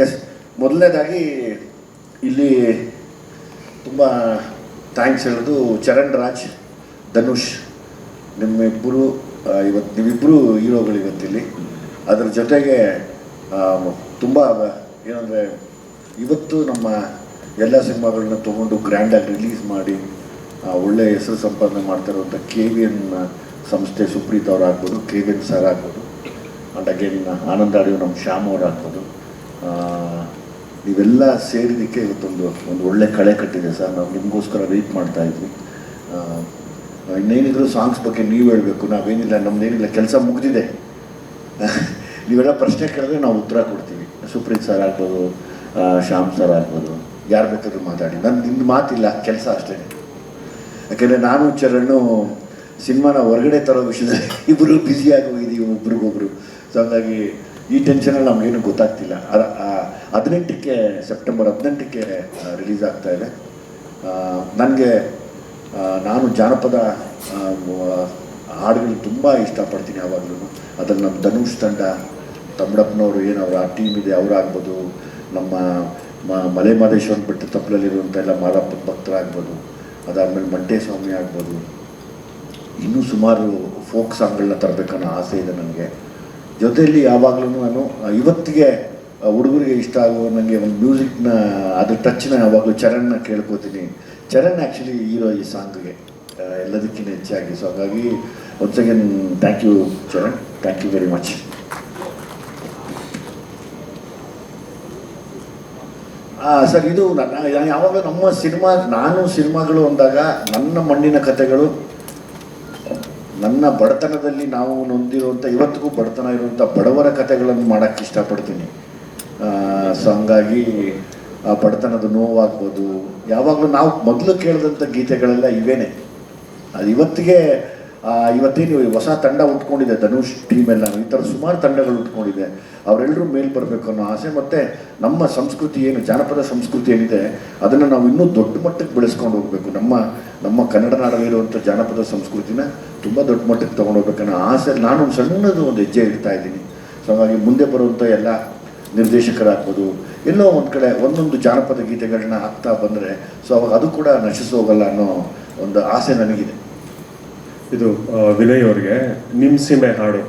S, ಮೊದಲನೇದಾಗಿ ಇಲ್ಲಿ ತುಂಬ ಥ್ಯಾಂಕ್ಸ್ ಹೇಳೋದು ಚರಣ್ ರಾಜ್, ಧನುಷ್, ನಿಮ್ಮಿಬ್ಬರು ಇವತ್ತು ನೀವಿಬ್ಬರು ಹೀರೋಗಳು ಇವತ್ತಿಲ್ಲಿ. ಅದ್ರ ಜೊತೆಗೆ ತುಂಬ ಏನಂದರೆ ಇವತ್ತು ನಮ್ಮ ಎಲ್ಲ ಸಿನಿಮಾಗಳನ್ನ ತೊಗೊಂಡು ಗ್ರ್ಯಾಂಡಾಗಿ ರಿಲೀಸ್ ಮಾಡಿ ಒಳ್ಳೆಯ ಹೆಸರು ಸಂಪಾದನೆ ಮಾಡ್ತಿರುವಂಥ KVN ಸಂಸ್ಥೆ ಸುಪ್ರೀತ್ ಅವ್ರು ಆಗ್ಬೋದು, KVN ಸರ್ ಆಗ್ಬೋದು, ಆ್ಯಂಡ್ ಅಗೇನ್ ಆನಂದ್ ಆಡಿಯೋ ನಮ್ಮ ಶ್ಯಾಮ್ ಅವ್ರು ಆಗ್ಬೋದು. ನೀವೆಲ್ಲ ಸೇರಿದ್ದಕ್ಕೆ ಇವತ್ತೊಂದು ಒಳ್ಳೆ ಕಳೆ ಕಟ್ಟಿದೆ ಸರ್. ನಾವು ನಿಮಗೋಸ್ಕರ ವೆಯ್ಟ್ ಮಾಡ್ತಾಯಿದ್ವಿ. ಇನ್ನೇನಿದ್ರು ಸಾಂಗ್ಸ್ ಬಗ್ಗೆ ನೀವು ಹೇಳಬೇಕು, ನಾವೇನಿಲ್ಲ, ನಮ್ಮದೇನಿಲ್ಲ, ಕೆಲಸ ಮುಗಿದಿದೆ. ನೀವೆಲ್ಲ ಪ್ರಶ್ನೆ ಕೇಳಿದ್ರೆ ನಾವು ಉತ್ತರ ಕೊಡ್ತೀವಿ. ಸುಪ್ರೀತ್ ಸರ್ ಆಗ್ಬೋದು, ಶ್ಯಾಮ್ ಸರ್ ಆಗ್ಬೋದು, ಯಾರು ಬೇಕಾದ್ರೂ ಮಾತಾಡಿ. ನಿಮ್ದು ಮಾತಿಲ್ಲ, ಕೆಲಸ ಅಷ್ಟೇ. ಯಾಕೆಂದರೆ ನಾನು ಚರಣು ಸಿನಿಮಾನ ಹೊರಗಡೆ ತರೋ ವಿಷಯದಲ್ಲಿ ಇಬ್ಬರು ಬ್ಯುಸಿಯಾಗಿ ಹೋಗಿದ್ದೀವಿ ಒಬ್ರಿಗೊಬ್ರು. ಸೊ ಹಾಗಾಗಿ ಈ ಟೆನ್ಷನಲ್ಲಿ ನಮಗೇನು ಗೊತ್ತಾಗ್ತಿಲ್ಲ. 18ಕ್ಕೆ ಸೆಪ್ಟೆಂಬರ್ 18ಕ್ಕೆ ರಿಲೀಸ್ ಆಗ್ತಾಯಿದೆ. ನನಗೆ ನಾನು ಜಾನಪದ ಹಾಡುಗಳು ತುಂಬ ಇಷ್ಟಪಡ್ತೀನಿ ಯಾವಾಗಲೂ. ಅದರಲ್ಲಿ ನಮ್ಮ ಧನುಷ್ ತಂಡ, ತಮ್ಮಡಪ್ಪನವರು ಏನವರು ಆ ಟೀಮ್ ಇದೆ ಅವರಾಗ್ಬೋದು, ನಮ್ಮ ಮಲೆ ಮಹದೇಶ್ವರನ ಬೆಟ್ಟ ತಪ್ಪಲಲ್ಲಿರುವಂಥ ಎಲ್ಲ ಮಾದಪ್ಪನ ಭಕ್ತರಾಗ್ಬೋದು, ಅದಾದಮೇಲೆ ಮಂಟೇಸ್ವಾಮಿ ಆಗ್ಬೋದು, ಇನ್ನೂ ಸುಮಾರು ಫೋಕ್ ಸಾಂಗ್ಗಳನ್ನ ತರಬೇಕನ್ನೋ ಆಸೆ ಇದೆ ನನಗೆ. ಜೊತೆಯಲ್ಲಿ ಯಾವಾಗಲೂ ನಾನು ಇವತ್ತಿಗೆ ಹುಡುಗರಿಗೆ ಇಷ್ಟ ಆಗೋ ನನಗೆ ಒಂದು ಮ್ಯೂಸಿಕ್ನ ಅದ್ರ ಟಚ್ನ ಯಾವಾಗಲೂ ಚರಣ್ನ ಕೇಳ್ಕೊತೀನಿ. ಚರಣ್ ಆ್ಯಕ್ಚುಲಿ ಹೀರೋ ಈ ಸಾಂಗ್ಗೆ ಎಲ್ಲದಕ್ಕಿಂತ ಹೆಚ್ಚಾಗಿ. ಸೊ ಹಾಗಾಗಿ once again thank you Charan, thank you very much. Sir, ಇದು ಯಾವಾಗ ನಮ್ಮ ಸಿನಿಮಾಗಳು ಅಂದಾಗ ನನ್ನ ಮಣ್ಣಿನ ಕಥೆಗಳು, ನನ್ನ ಬಡತನದಲ್ಲಿ ನಾವು ನೊಂದಿರುವಂಥ, ಇವತ್ತಿಗೂ ಬಡತನ ಇರುವಂಥ ಬಡವರ ಕಥೆಗಳನ್ನು ಮಾಡೋಕ್ಕೆ ಇಷ್ಟಪಡ್ತೀನಿ. ಸೊ ಹಂಗಾಗಿ ಆ ಬಡತನದ ನೋವಾಗ್ಬೋದು, ಯಾವಾಗಲೂ ನಾವು ಮೊದಲು ಕೇಳಿದಂಥ ಗೀತೆಗಳೆಲ್ಲ ಇವೇನೆ. ಅದು ಇವತ್ತೇನು ಹೊಸ ತಂಡ ಉಟ್ಕೊಂಡಿದೆ ಧನುಷ್ ಟೀಮೆಲ್ಲ, ಈ ಥರ ಸುಮಾರು ತಂಡಗಳು ಉಟ್ಕೊಂಡಿದೆ. ಅವರೆಲ್ಲರೂ ಮೇಲೆ ಬರಬೇಕು ಅನ್ನೋ ಆಸೆ. ಮತ್ತು ನಮ್ಮ ಸಂಸ್ಕೃತಿ ಏನು ಜಾನಪದ ಸಂಸ್ಕೃತಿ ಏನಿದೆ ಅದನ್ನು ನಾವು ಇನ್ನೂ ದೊಡ್ಡ ಮಟ್ಟಕ್ಕೆ ಬೆಳೆಸ್ಕೊಂಡು ಹೋಗಬೇಕು. ನಮ್ಮ ಕನ್ನಡ ನಾಡಲ್ಲಿರುವಂಥ ಜಾನಪದ ಸಂಸ್ಕೃತಿನ ತುಂಬ ದೊಡ್ಡ ಮಟ್ಟಕ್ಕೆ ತೊಗೊಂಡೋಗ್ಬೇಕನ್ನೋ ಆಸೆ ನಾನು ಸಣ್ಣದು ಒಂದು ಹೆಜ್ಜೆ ಇಡ್ತಾ ಇದ್ದೀನಿ. ಸೊ ಹಾಗಾಗಿ ಮುಂದೆ ಬರುವಂಥ ಎಲ್ಲ ನಿರ್ದೇಶಕರಾಗ್ಬೋದು, ಎಲ್ಲೋ ಒಂದು ಕಡೆ ಒಂದೊಂದು ಜಾನಪದ ಗೀತೆಗಳನ್ನ ಹಾಕ್ತಾ ಬಂದರೆ ಸೊ ಅವಾಗ ಅದು ಕೂಡ ನಶಿಸೋಗಲ್ಲ ಅನ್ನೋ ಒಂದು ಆಸೆ ನನಗಿದೆ. ಇದು ವಿನಯ್ ಅವ್ರಿಗೆ ನಿಮ್ಮ ಸೀಮೆ ಹಾಡು